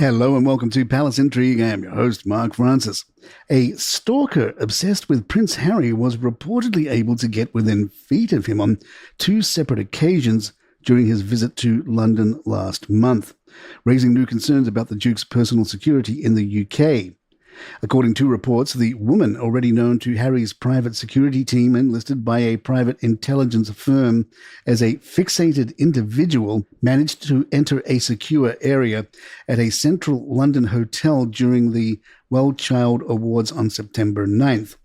Hello and welcome to Palace Intrigue. I am your host, Mark Francis. A stalker obsessed with Prince Harry was reportedly able to get within feet of him on two separate occasions during his visit to London last month, raising new concerns about the Duke's personal security in the UK. According to reports, the woman, already known to Harry's private security team and listed by a private intelligence firm as a fixated individual, managed to enter a secure area at a central London hotel during the Well Child Awards on September 9th.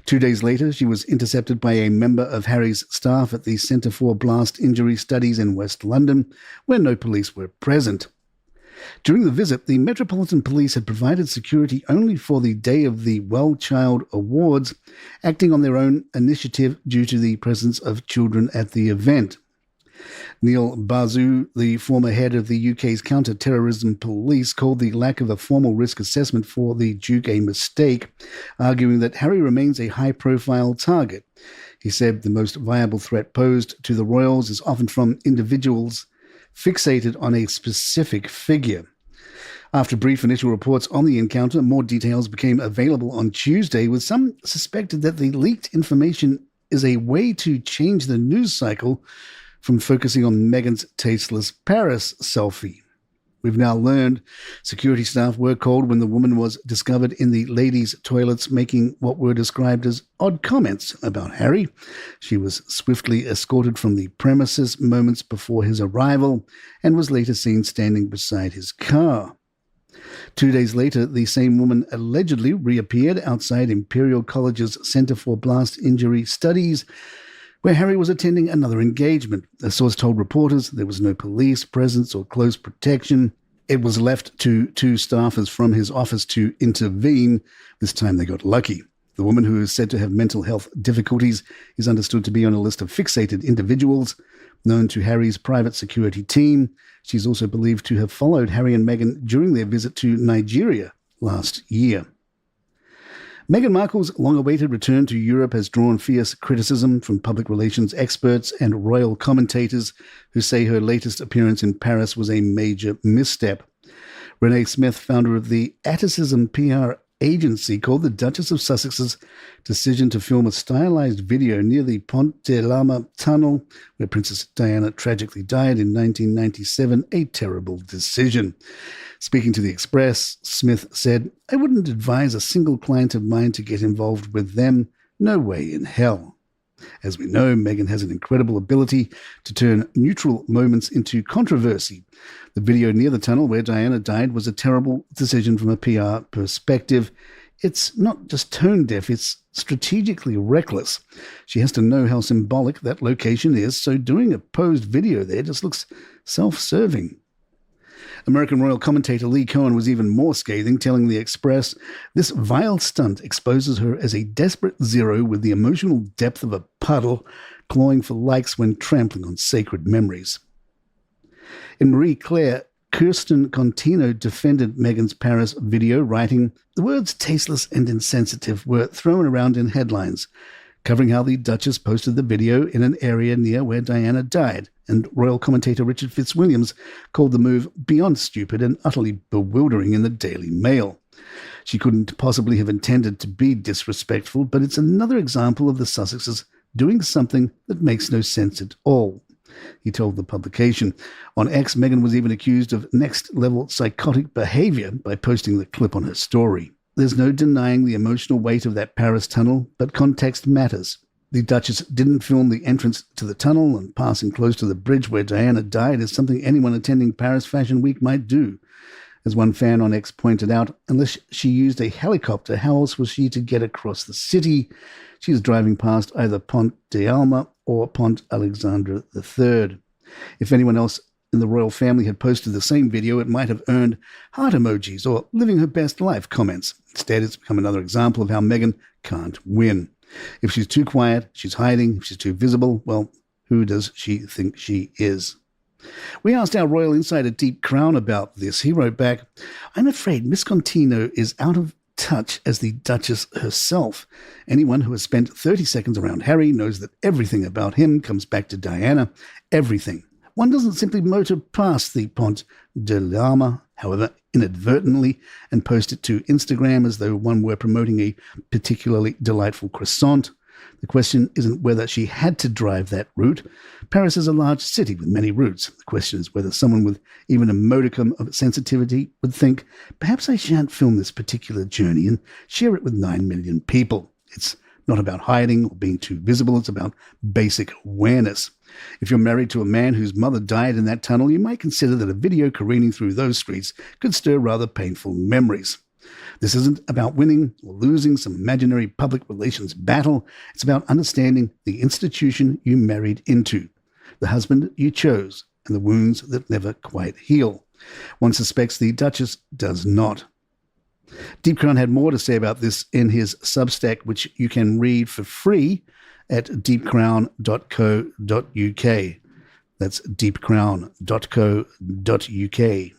2 days later, she was intercepted by a member of Harry's staff at the Centre for Blast Injury Studies in West London, where no police were present. During the visit, the Metropolitan Police had provided security only for the day of the Well Child Awards, acting on their own initiative due to the presence of children at the event. Neil Basu, the former head of the UK's counter-terrorism police, called the lack of a formal risk assessment for the Duke a mistake, arguing that Harry remains a high-profile target. He said the most viable threat posed to the royals is often from individuals fixated on a specific figure. After brief initial reports on the encounter, more details became available on Tuesday, with some suspected that the leaked information is a way to change the news cycle from focusing on Meghan's tasteless Paris selfie. We've now learned security staff were called when the woman was discovered in the ladies' toilets making what were described as odd comments about Harry. She was swiftly escorted from the premises moments before his arrival and was later seen standing beside his car. 2 days later, the same woman allegedly reappeared outside Imperial College's Centre for Blast Injury Studies, where Harry was attending another engagement. A source told reporters there was no police presence or close protection. It was left to two staffers from his office to intervene. This time they got lucky. The woman, who is said to have mental health difficulties, is understood to be on a list of fixated individuals known to Harry's private security team. She's also believed to have followed Harry and Meghan during their visit to Nigeria last year. Meghan Markle's long-awaited return to Europe has drawn fierce criticism from public relations experts and royal commentators who say her latest appearance in Paris was a major misstep. Renee Smith, founder of the Atticism PR agency, called the Duchess of Sussex's decision to film a stylized video near the Pont de l'Arme tunnel, where Princess Diana tragically died in 1997, a terrible decision. Speaking to The Express, Smith said, "I wouldn't advise a single client of mine to get involved with them. No way in hell." As we know, Meghan has an incredible ability to turn neutral moments into controversy. The video near the tunnel where Diana died was a terrible decision from a PR perspective. It's not just tone-deaf, it's strategically reckless. She has to know how symbolic that location is, so doing a posed video there just looks self-serving. American royal commentator Lee Cohen was even more scathing, telling The Express, "This vile stunt exposes her as a desperate zero with the emotional depth of a puddle, clawing for likes when trampling on sacred memories." In Marie Claire, Kirsten Contino defended Meghan's Paris video, writing, "The words tasteless and insensitive were thrown around in headlines, covering how the Duchess posted the video in an area near where Diana died, and royal commentator Richard Fitzwilliams called the move beyond stupid and utterly bewildering in the Daily Mail. She couldn't possibly have intended to be disrespectful, but it's another example of the Sussexes doing something that makes no sense at all," he told the publication. On X, Meghan was even accused of next-level psychotic behavior by posting the clip on her story. "There's no denying the emotional weight of that Paris tunnel, but context matters. The Duchess didn't film the entrance to the tunnel, and passing close to the bridge where Diana died is something anyone attending Paris Fashion Week might do. As one fan on X pointed out, unless she used a helicopter, how else was she to get across the city? She is driving past either Pont de l'Arme or Pont Alexandre III. If anyone else in the royal family had posted the same video, it might have earned heart emojis or living her best life comments. Instead, it's become another example of how Meghan can't win. If she's too quiet, she's hiding. If she's too visible, well, who does she think she is?" We asked our royal insider Deep Crown about this. He wrote back, "I'm afraid Miss Contino is out of touch as the Duchess herself. Anyone who has spent 30 seconds around Harry knows that everything about him comes back to Diana. Everything. One doesn't simply motor past the Pont de l'Arme. However, inadvertently and post it to Instagram as though one were promoting a particularly delightful croissant. The question isn't whether she had to drive that route. Paris is a large city with many routes. The question is whether someone with even a modicum of sensitivity would think, perhaps I shan't film this particular journey and share it with 9 million people. It's not about hiding or being too visible. It's about basic awareness. If you're married to a man whose mother died in that tunnel, you might consider that a video careening through those streets could stir rather painful memories. This isn't about winning or losing some imaginary public relations battle. It's about understanding the institution you married into, the husband you chose, and the wounds that never quite heal. One suspects the Duchess does not. Deep Crown had more to say about this in his Substack, which you can read for free at deepcrown.co.uk. That's deepcrown.co.uk.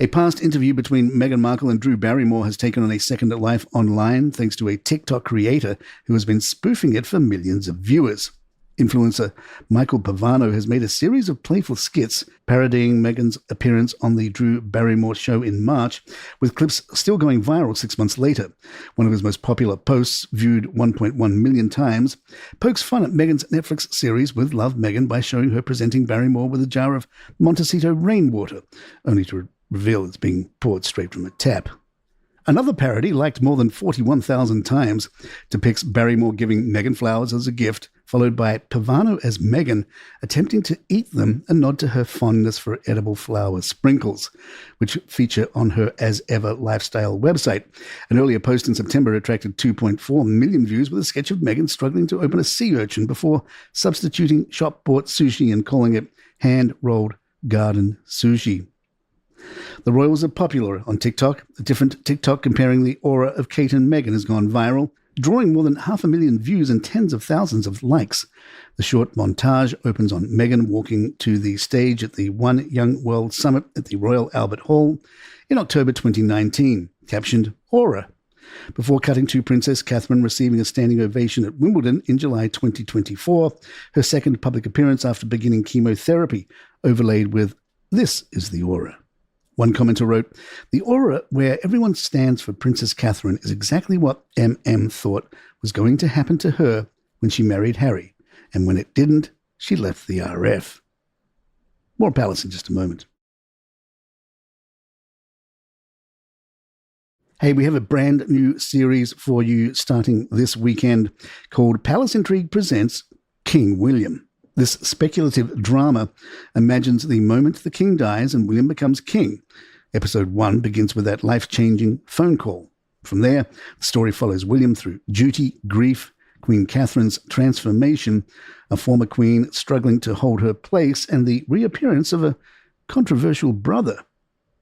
A past interview between Meghan Markle and Drew Barrymore has taken on a second life online thanks to a TikTok creator who has been spoofing it for millions of viewers. Influencer Michael Pavano has made a series of playful skits parodying Meghan's appearance on the Drew Barrymore show in March, with clips still going viral 6 months later. One of his most popular posts, viewed 1.1 million times, pokes fun at Meghan's Netflix series with Love Meghan by showing her presenting Barrymore with a jar of Montecito rainwater, only to reveal it's being poured straight from a tap. Another parody, liked more than 41,000 times, depicts Barrymore giving Meghan flowers as a gift, followed by Pavano as Meghan attempting to eat them, a nod to her fondness for edible flower sprinkles, which feature on her As Ever lifestyle website. An earlier post in September attracted 2.4 million views with a sketch of Meghan struggling to open a sea urchin before substituting shop-bought sushi and calling it hand-rolled garden sushi. The royals are popular on TikTok. A different TikTok comparing the aura of Kate and Meghan has gone viral, drawing more than 500,000 views and tens of thousands of likes. The short montage opens on Meghan walking to the stage at the One Young World Summit at the Royal Albert Hall in October 2019, captioned Aura, before cutting to Princess Catherine receiving a standing ovation at Wimbledon in July 2024, her second public appearance after beginning chemotherapy, overlaid with "This is the aura." One commenter wrote, "The aura where everyone stands for Princess Catherine is exactly what MM thought was going to happen to her when she married Harry, and when it didn't, she left the RF." More Palace in just a moment. Hey, we have a brand new series for you starting this weekend called Palace Intrigue Presents King William. This speculative drama imagines the moment the king dies and William becomes king. Episode 1 begins with that life-changing phone call. From there, the story follows William through duty, grief, Queen Catherine's transformation, a former queen struggling to hold her place, and the reappearance of a controversial brother.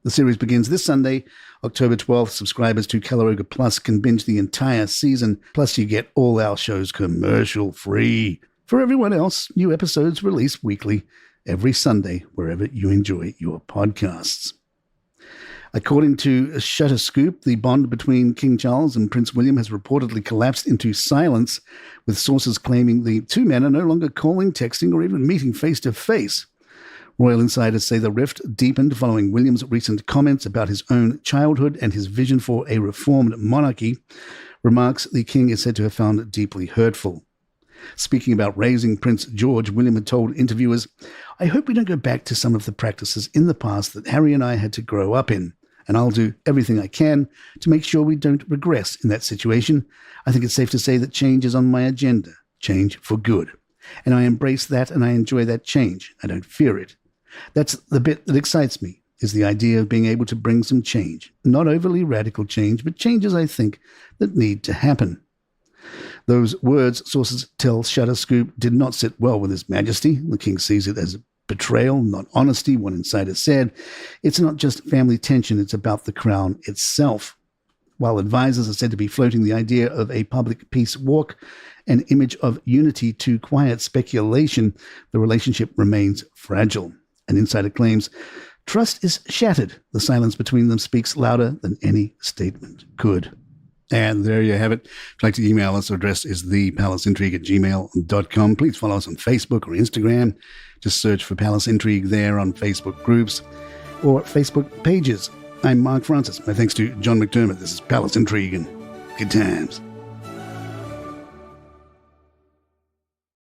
The series begins this Sunday, October 12th. Subscribers to Caloroga Plus can binge the entire season, plus you get all our shows commercial-free. For everyone else, new episodes release weekly, every Sunday, wherever you enjoy your podcasts. According to Shutter Scoop, the bond between King Charles and Prince William has reportedly collapsed into silence, with sources claiming the two men are no longer calling, texting, or even meeting face-to-face. Royal insiders say the rift deepened following William's recent comments about his own childhood and his vision for a reformed monarchy, remarks the king is said to have found deeply hurtful. Speaking about raising Prince George, William had told interviewers, "I hope we don't go back to some of the practices in the past that Harry and I had to grow up in, and I'll do everything I can to make sure we don't regress in that situation. I think it's safe to say that change is on my agenda, change for good. And I embrace that and I enjoy that change. I don't fear it. That's the bit that excites me, is the idea of being able to bring some change. Not overly radical change, but changes, I think, that need to happen." Those words, sources tell Shutter Scoop, did not sit well with His Majesty. The king sees it as betrayal, not honesty. One insider said, "It's not just family tension, it's about the crown itself." While advisors are said to be floating the idea of a public peace walk, an image of unity to quiet speculation, the relationship remains fragile. An insider claims, "Trust is shattered. The silence between them speaks louder than any statement could." And there you have it. If you'd like to email us, our address is thepalaceintrigue@gmail.com. Please follow us on Facebook or Instagram. Just search for Palace Intrigue there on Facebook groups or Facebook pages. I'm Mark Francis. My thanks to John McDermott. This is Palace Intrigue and good times.